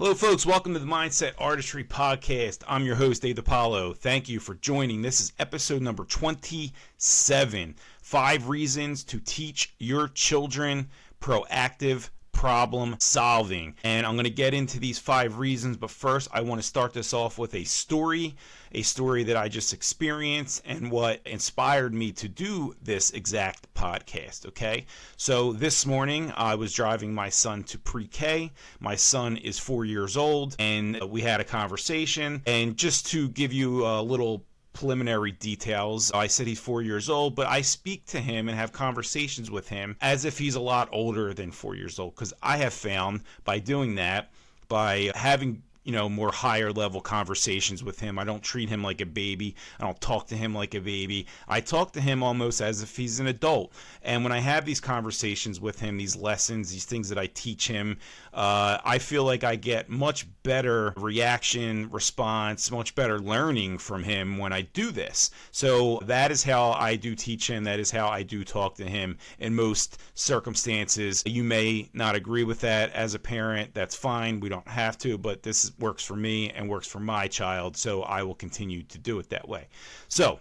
Hello, folks. Welcome to the Mindset Artistry podcast. I'm your host, DiPaolo. Thank you for joining. This is episode number 27. 5 reasons to teach your children proactive problem solving. And I'm going to get into these 5 reasons, but first I want to start this off with a story that I just experienced and what inspired me to do this exact podcast, okay? So this morning I was driving my son to pre-K. My son is 4 years old, and we had a conversation. And just to give you a little preliminary details, I said he's 4 years old, but I speak to him and have conversations with him as if he's a lot older than 4 years old, because I have found by doing that, by having more higher level conversations with him, I don't treat him like a baby. I don't talk to him like a baby. I talk to him almost as if he's an adult. And when I have these conversations with him, these lessons, these things that I teach him, I feel like I get much better reaction, response, much better learning from him when I do this. So that is how I do teach him. That is how I do talk to him in most circumstances. You may not agree with that as a parent. That's fine. We don't have to, but this works for me and works for my child, so I will continue to do it that way. So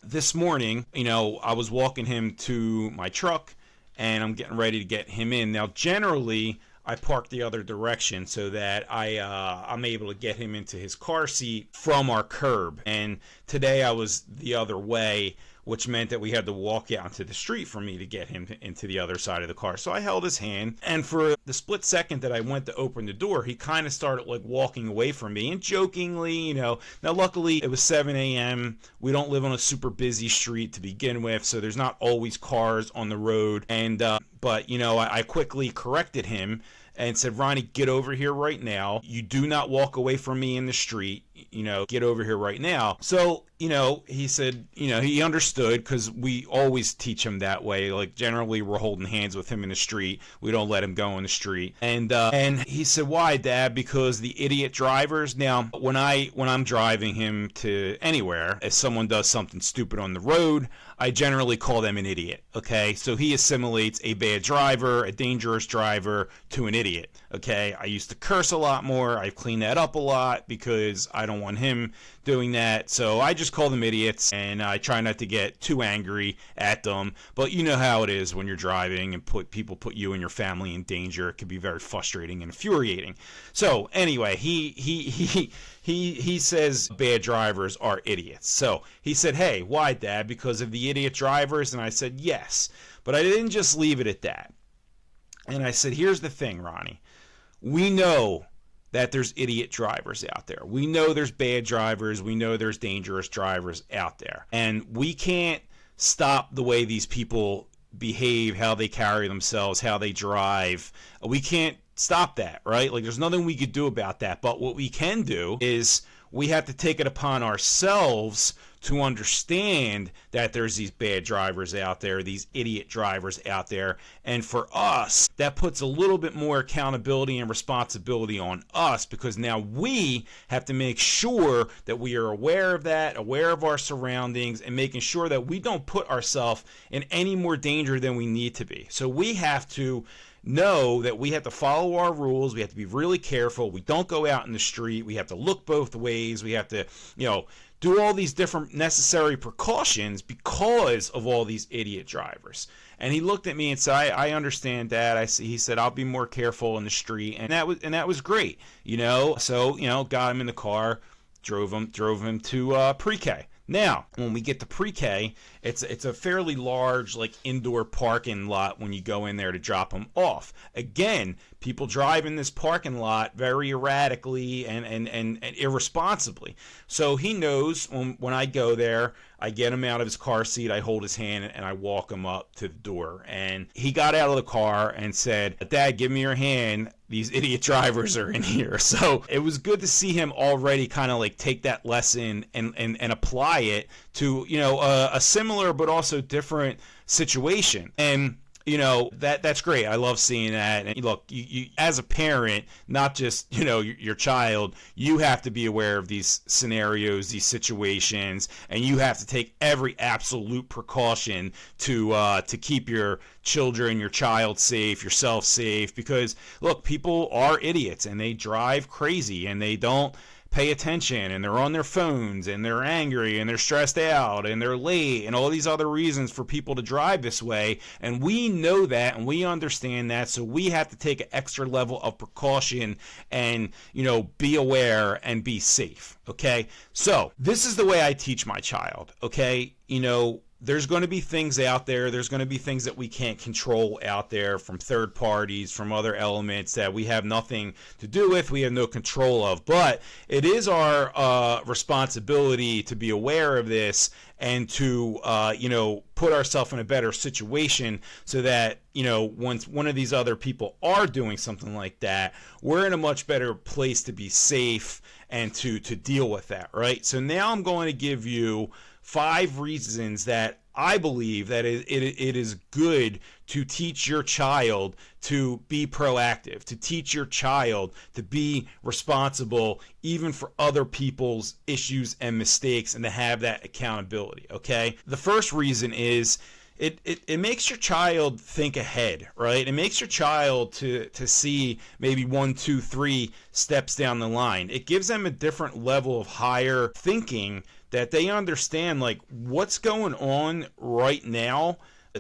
this morning, I was walking him to my truck and I'm getting ready to get him in. Now, generally, I park the other direction so that I'm able to get him into his car seat from our curb. And today I was the other way, which meant that we had to walk out into the street for me to get him into the other side of the car. So I held his hand, and for the split second that I went to open the door, he kind of started walking away from me, and jokingly, Now luckily it was 7 a.m. We don't live on a super busy street to begin with, so there's not always cars on the road. And but I quickly corrected him and said, Ronnie, get over here right now. You do not walk away from me in the street. Get over here right now. So, he said, he understood, because we always teach him that way. Like, generally, we're holding hands with him in the street. We don't let him go in the street. And he said, why, Dad? Because the idiot drivers. Now, when I'm driving him to anywhere, if someone does something stupid on the road, I generally call them an idiot, okay? So he assimilates a bad driver, a dangerous driver, to an idiot, okay? I used to curse a lot more. I've cleaned that up a lot because I don't want him doing that. So I just call them idiots, and I try not to get too angry at them. But you know how it is when you're driving and people put you and your family in danger. It can be very frustrating and infuriating. So anyway, he says bad drivers are idiots. So he said, hey, why, Dad? Because of the idiot drivers? And I said, yes. But I didn't just leave it at that. And I said, here's the thing, Ronnie. We know that there's idiot drivers out there. We know there's bad drivers. We know there's dangerous drivers out there. And we can't stop the way these people behave, how they carry themselves, how they drive. We can't stop that, right? There's nothing we could do about that. But what we can do is we have to take it upon ourselves to understand that there's these bad drivers out there, these idiot drivers out there. And for us, that puts a little bit more accountability and responsibility on us, because now we have to make sure that we are aware of that, aware of our surroundings, and making sure that we don't put ourselves in any more danger than we need to be. So we have to know that we have to follow our rules. We have to be really careful. We don't go out in the street. We have to look both ways. We have to, do all these different necessary precautions because of all these idiot drivers. And he looked at me and said, I understand, Dad. He said, I'll be more careful in the street. And that was great, So, got him in the car, drove him to pre-K. Now, when we get to pre-K, it's a fairly large, indoor parking lot when you go in there to drop them off. Again, people drive in this parking lot very erratically and irresponsibly. So he knows when I go there, I get him out of his car seat, I hold his hand, and I walk him up to the door. And he got out of the car and said, Dad, give me your hand. These idiot drivers are in here. So it was good to see him already kind of take that lesson and apply it to, a similar but also different situation. And that's great. I love seeing that. And look, you as a parent, not just your child, you have to be aware of these scenarios, these situations, and you have to take every absolute precaution to keep your children, your child safe, yourself safe. Because look, people are idiots and they drive crazy and they don't pay attention, and they're on their phones, and they're angry, and they're stressed out, and they're late, and all these other reasons for people to drive this way. And we know that, and we understand that, so we have to take an extra level of precaution and be aware and be safe. Okay, so this is the way I teach my child. Okay, there's going to be things out there. There's going to be things that we can't control out there from third parties, from other elements that we have nothing to do with, we have no control of. But it is our responsibility to be aware of this and to, put ourselves in a better situation so that, once one of these other people are doing something like that, we're in a much better place to be safe and to deal with that, right? So now I'm going to give you 5 reasons that I believe that it is good to teach your child to be proactive, to teach your child to be responsible even for other people's issues and mistakes, and to have that accountability, okay? The first reason is it makes your child think ahead, right? It makes your child to see maybe 1, 2, 3 steps down the line. It gives them a different level of higher thinking, that they understand like what's going on right now.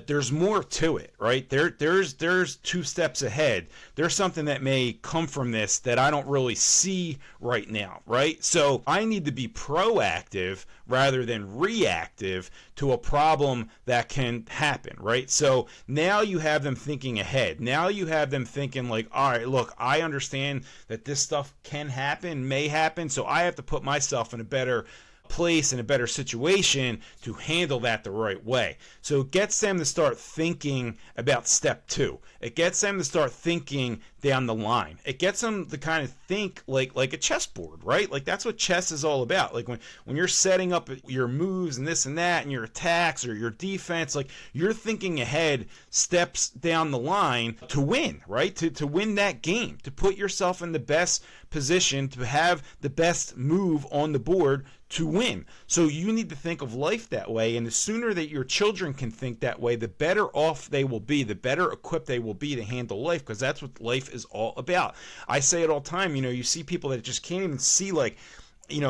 There's more to it, right? There's 2 steps ahead. There's something that may come from this that I don't really see right now, right? So I need to be proactive rather than reactive to a problem that can happen, right? So now you have them thinking ahead. Now you have them thinking like, all right, look, I understand that this stuff can happen, may happen, so I have to put myself in a better place, in a better situation to handle that the right way. So it gets them to start thinking about step 2. It gets them to start thinking down the line. It gets them to kind of think like a chessboard, right? Like that's what chess is all about. Like when you're setting up your moves and this and that and your attacks or your defense, like you're thinking ahead steps down the line to win, right? To win that game, to put yourself in the best position, to have the best move on the board to win. So you need to think of life that way, and the sooner that your children can think that way, the better off they will be, the better equipped they will be to handle life, because that's what life is all about. I say it all the time, you see people that just can't even see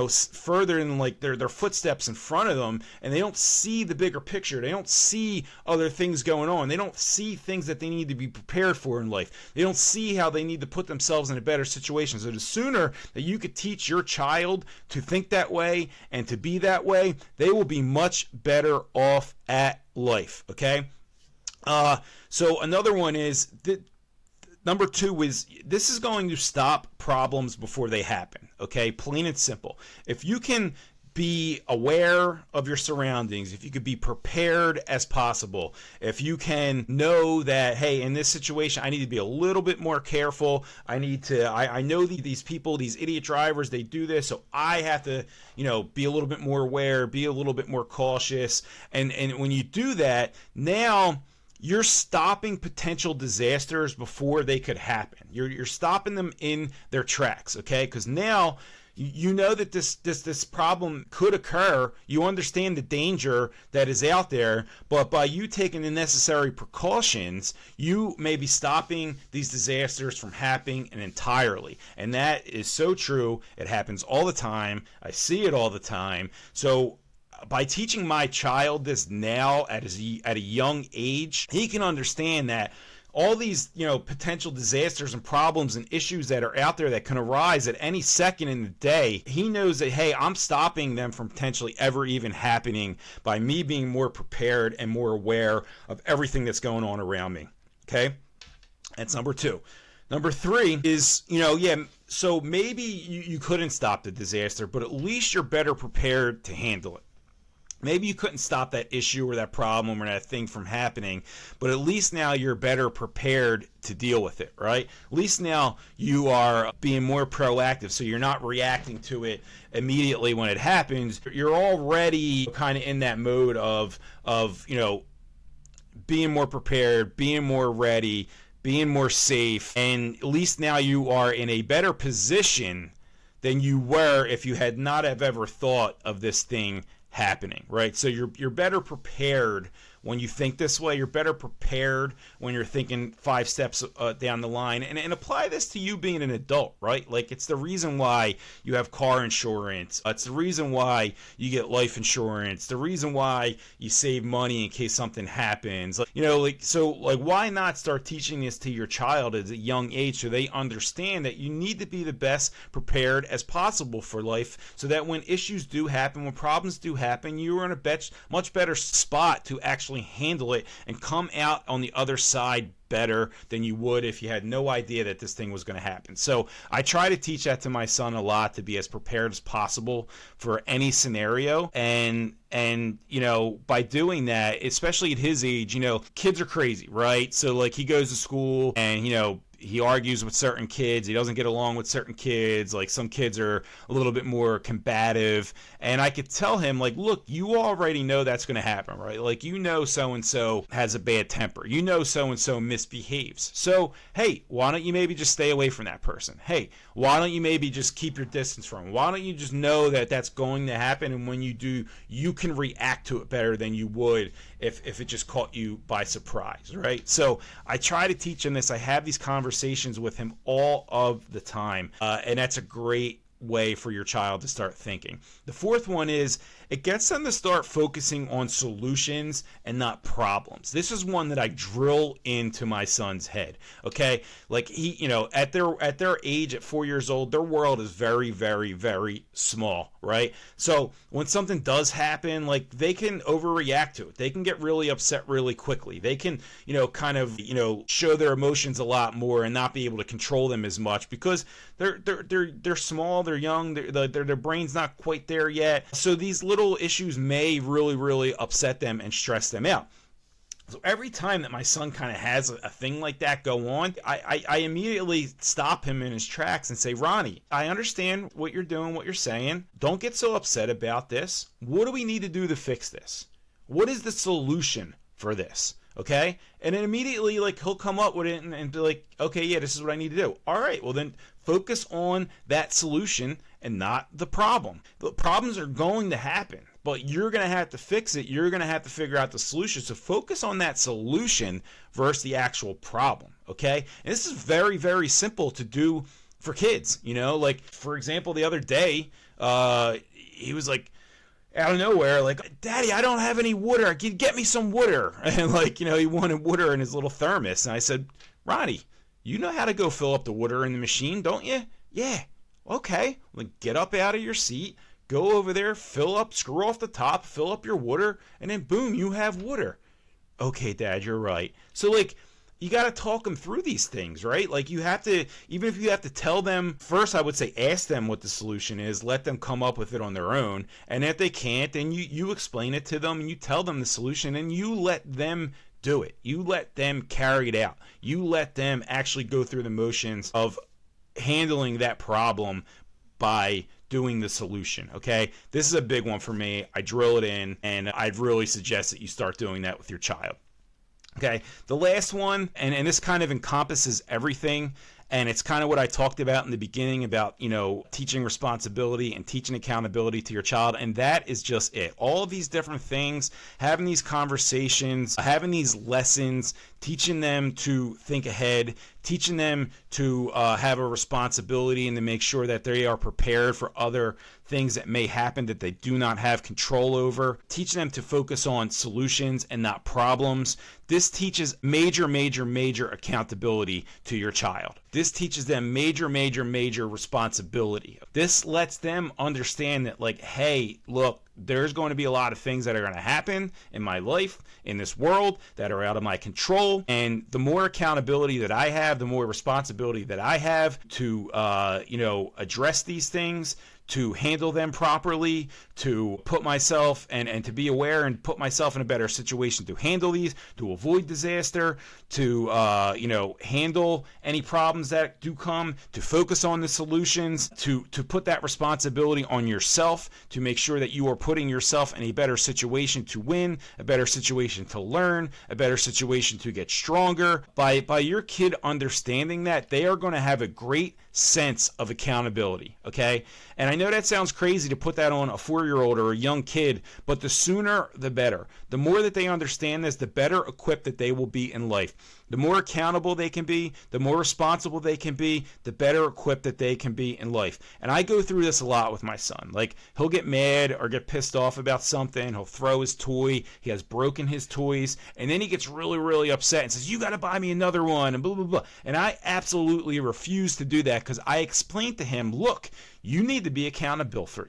further than like their footsteps in front of them, and they don't see the bigger picture. They don't see other things going on. They don't see things that they need to be prepared for in life. They don't see how they need to put themselves in a better situation. So the sooner that you could teach your child to think that way and to be that way, they will be much better off at life, okay? So another one is that number 2 is this is going to stop problems before they happen, okay? Plain and simple. If you can be aware of your surroundings, if you could be prepared as possible, if you can know that, hey, in this situation, I need to be a little bit more careful. I know these people, these idiot drivers, they do this, so I have to, be a little bit more aware, be a little bit more cautious. And when you do that, now you're stopping potential disasters before they could happen. You're stopping them in their tracks, okay? Because now you know that this problem could occur. You understand the danger that is out there, but by you taking the necessary precautions, you may be stopping these disasters from happening entirely. And that is so true. It happens all the time. I see it all the time. So by teaching my child this now at a young age, he can understand that all these potential disasters and problems and issues that are out there that can arise at any second in the day, he knows that, hey, I'm stopping them from potentially ever even happening by me being more prepared and more aware of everything that's going on around me. Okay, that's number 2. Number 3 is, so maybe you couldn't stop the disaster, but at least you're better prepared to handle it. Maybe you couldn't stop that issue or that problem or that thing from happening, but at least now you're better prepared to deal with it, right? At least now you are being more proactive, so you're not reacting to it immediately when it happens. You're already kind of in that mode of being more prepared, being more ready, being more safe, and at least now you are in a better position than you were if you had not have ever thought of this thing happening, right? So you're better prepared when you think this way. You're better prepared when you're thinking 5 steps down the line, and apply this to you being an adult, right? Like, it's the reason why you have car insurance. It's the reason why you get life insurance. The reason why you save money in case something happens. Why not start teaching this to your child at a young age so they understand that you need to be the best prepared as possible for life, so that when issues do happen, when problems do happen, you are in a much better spot to actually handle it and come out on the other side better than you would if you had no idea that this thing was going to happen. So I try to teach that to my son a lot, to be as prepared as possible for any scenario. And by doing that, especially at his age, kids are crazy, right? So like, he goes to school and he argues with certain kids. He doesn't get along with certain kids. Like, some kids are a little bit more combative. And I could tell him, like, look, you already know that's going to happen, right? Like, so-and-so has a bad temper. So-and-so misbehaves. So, hey, why don't you maybe just stay away from that person? Hey, why don't you maybe just keep your distance from him? Why don't you just know that that's going to happen? And when you do, you can react to it better than you would if it just caught you by surprise, right? So I try to teach him this. I have these conversations with him all of the time, and that's a great way for your child to start thinking. The fourth one is, it gets them to start focusing on solutions and not problems. This is one that I drill into my son's head. Okay, like, he, at their age, at 4 years old, their world is very, very, very small, right? So when something does happen, like, they can overreact to it. They can get really upset really quickly. They can, show their emotions a lot more and not be able to control them as much, because they're small, they're young, their brain's not quite there yet. So these little issues may really, really upset them and stress them out. So every time that my son kind of has a thing like that go on, I immediately stop him in his tracks and say, Ronnie, I understand what you're doing, what you're saying. Don't get so upset about this. What do we need to do to fix this? What is the solution for this? Okay? And then immediately, like, he'll come up with it and be like, okay, yeah, this is what I need to do. All right, well then focus on that solution and not the problem. The problems are going to happen, but you're going to have to fix it. You're going to have to figure out the solution. So focus on that solution versus the actual problem, okay? And this is very, very simple to do for kids, Like, for example, the other day, he was like, out of nowhere, like, Daddy, I don't have any water. Get me some water. And, like, he wanted water in his little thermos. And I said, Ronnie, you know how to go fill up the water in the machine, don't you? Yeah. Okay. Like, get up out of your seat, go over there, fill up, screw off the top, fill up your water, and then boom, you have water. Okay, Dad, you're right. So, like, you got to talk them through these things, right? Like, you have to, even if you have to tell them, first I would say ask them what the solution is, let them come up with it on their own, and if they can't, then you explain it to them and you tell them the solution and you let them do it. You let them carry it out. You let them actually go through the motions of handling that problem by doing the solution, okay? This is a big one for me. I drill it in, and I'd really suggest that you start doing that with your child. Okay, the last one, and this kind of encompasses everything, and it's kind of what I talked about in the beginning about, teaching responsibility and teaching accountability to your child, and that is just it. All of these different things, having these conversations, having these lessons, teaching them to think ahead, teaching them to have a responsibility and to make sure that they are prepared for other things that may happen that they do not have control over, teaching them to focus on solutions and not problems. This teaches major, major, major accountability to your child. This teaches them major, major, major responsibility. This lets them understand that, like, hey, look, there's going to be a lot of things that are going to happen in my life, in this world, that are out of my control. And the more accountability that I have, the more responsibility that I have to, address these things, to handle them properly, to put myself and to be aware and put myself in a better situation to handle these, to avoid disaster, to handle any problems that do come, to focus on the solutions, to put that responsibility on yourself, to make sure that you are putting yourself in a better situation to win, a better situation to learn, a better situation to get stronger. By your kid understanding that, they are going to have a great sense of accountability, okay? And I know that sounds crazy to put that on a 4-year-old or a young kid, but the sooner the better. The more that they understand this, the better equipped that they will be in life. The more accountable they can be, the more responsible they can be, the better equipped that they can be in life. And I go through this a lot with my son. Like, he'll get mad or get pissed off about something. He'll throw his toy. He has broken his toys. And then he gets really, really upset and says, you got to buy me another one, and blah, blah, blah. And I absolutely refuse to do that because I explained to him, look, you need to be accountable for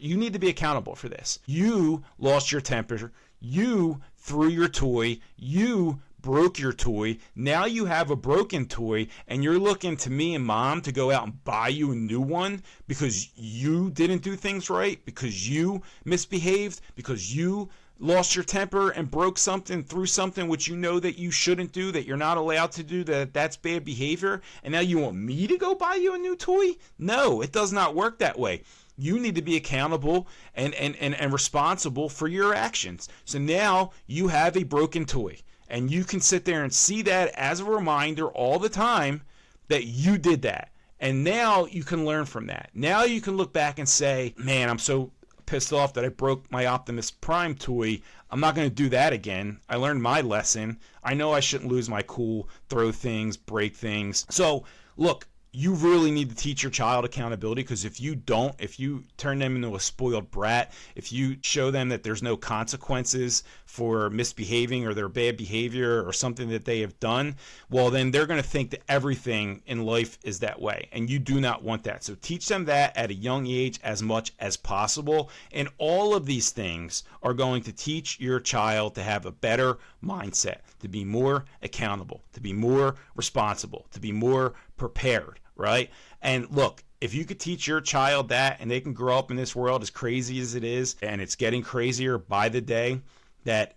this. You lost your temper. You threw your toy. You broke your toy. Now you have a broken toy, and you're looking to me and mom to go out and buy you a new one because you didn't do things right, because you misbehaved, because you lost your temper and broke something, threw something which you know that you shouldn't do, that you're not allowed to do, that's bad behavior, and now you want me to go buy you a new toy? No, it does not work that way. You need to be accountable and responsible for your actions. So now you have a broken toy, and you can sit there and see that as a reminder all the time that you did that. And now you can learn from that. Now you can look back and say, man, I'm so pissed off that I broke my Optimus Prime toy. I'm not going to do that again. I learned my lesson. I know I shouldn't lose my cool, throw things, break things. So look, you really need to teach your child accountability, because if you don't, if you turn them into a spoiled brat, if you show them that there's no consequences for misbehaving or their bad behavior or something that they have done, well, then they're going to think that everything in life is that way, and you do not want that. So teach them that at a young age as much as possible, and all of these things are going to teach your child to have a better mindset, to be more accountable, to be more responsible, to be more prepared, right? And look, if you could teach your child that, and they can grow up in this world as crazy as it is, and it's getting crazier by the day, that,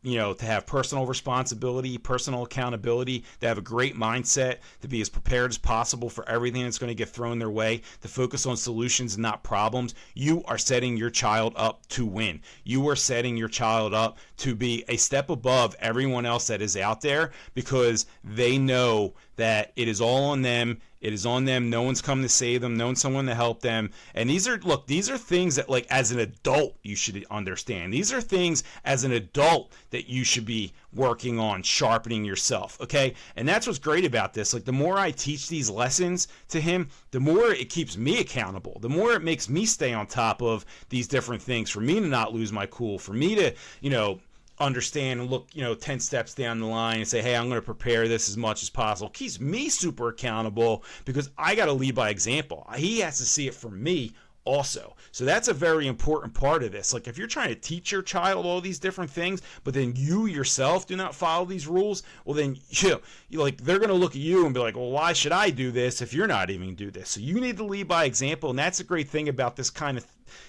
you know, to have personal responsibility, personal accountability, to have a great mindset, to be as prepared as possible for everything that's going to get thrown their way, to focus on solutions and not problems, you are setting your child up to win. You are setting your child up to be a step above everyone else that is out there, because they know that it is all on them. It is on them. No one's come to save them. No one's someone to help them. And these are things that, like, as an adult, you should understand. These are things as an adult that you should be working on sharpening yourself, okay? And that's what's great about this. Like, the more I teach these lessons to him, the more it keeps me accountable. The more it makes me stay on top of these different things, for me to not lose my cool, for me to, understand and look, 10 steps down the line and say, hey, I'm going to prepare this as much as possible. Keeps me super accountable, because I got to lead by example. He has to see it from me also. So that's a very important part of this. Like, if you're trying to teach your child all these different things, but then you yourself do not follow these rules, well, then they're going to look at you and be like, well, why should I do this if you're not even do this? So you need to lead by example, and that's a great thing about this kind of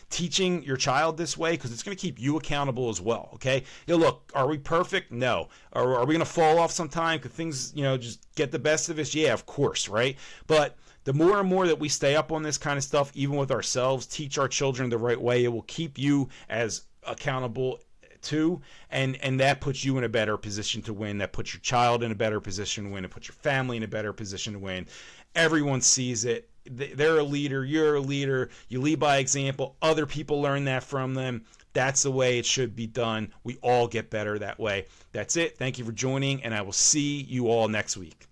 teaching your child this way, because it's going to keep you accountable as well, okay? Look, are we perfect? No. Are we going to fall off sometime? Could things, just get the best of us? Yeah, of course, right? But the more and more that we stay up on this kind of stuff, even with ourselves, teach our children the right way, it will keep you as accountable too, and that puts you in a better position to win. That puts your child in a better position to win. It puts your family in a better position to win. Everyone sees it. They're a leader. You're a leader. You lead by example. Other people learn that from them. That's the way it should be done. We all get better that way. That's it. Thank you for joining, and I will see you all next week.